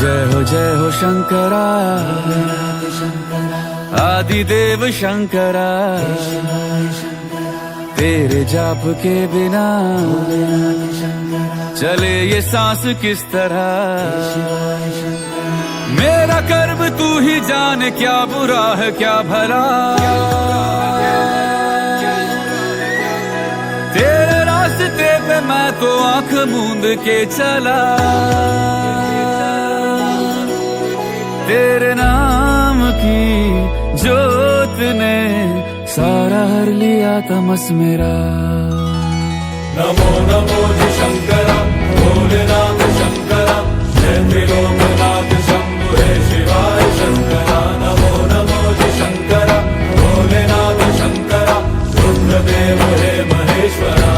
जय हो शंकरा, आदिदेव शंकरा। तेरे जाप के बिना चले ये सांस किस तरह। मेरा कर्म तू ही जाने, क्या बुरा है क्या भला। तेरे रास्ते पे मैं तो आंख मूंद के चला। तेरे नाम की जोत ने सारा हर लिया तमस मेरा। नमो नमो जी शंकरा, भोलेनाथ शंकरा, जय त्रिलोकनाथ शंभु हे शिवाय शंकरा। नमो नमो जी शंकरा, भोलेनाथ शंकरा, रुद्रदेव हे महेश्वरा।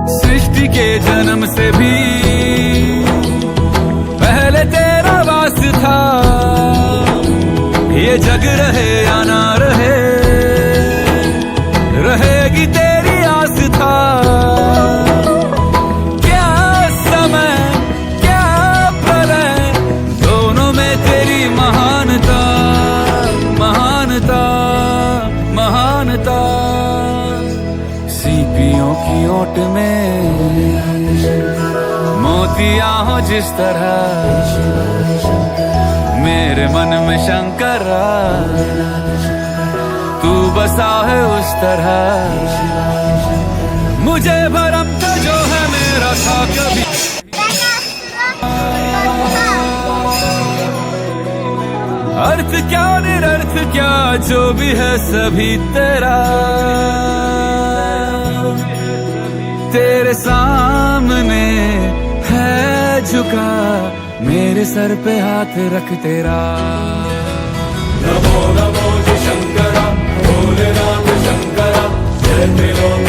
सृष्टि के जन्म से भी पहले तेरा वास था। ये जग रहे या ना रहे, रहेगी तेरी आस था। क्या समय क्या प्रलय, दोनों में तेरी महानता महानता महानता। सीपियों की ओट में मोतिया हो जिस तरह, मेरे मन में शंकरा तू बसा है उस तरह। मुझे भरम था जो है मेरा था कभी। अर्थ क्या निरर्थ क्या, जो भी है सभी तेरा। तेरे सामने है झुका, मेरे सर पे हाथ रख तेरा। नमो नमो जी शंकरा, भोलेनाथ शंकरा, जय त्रिलोक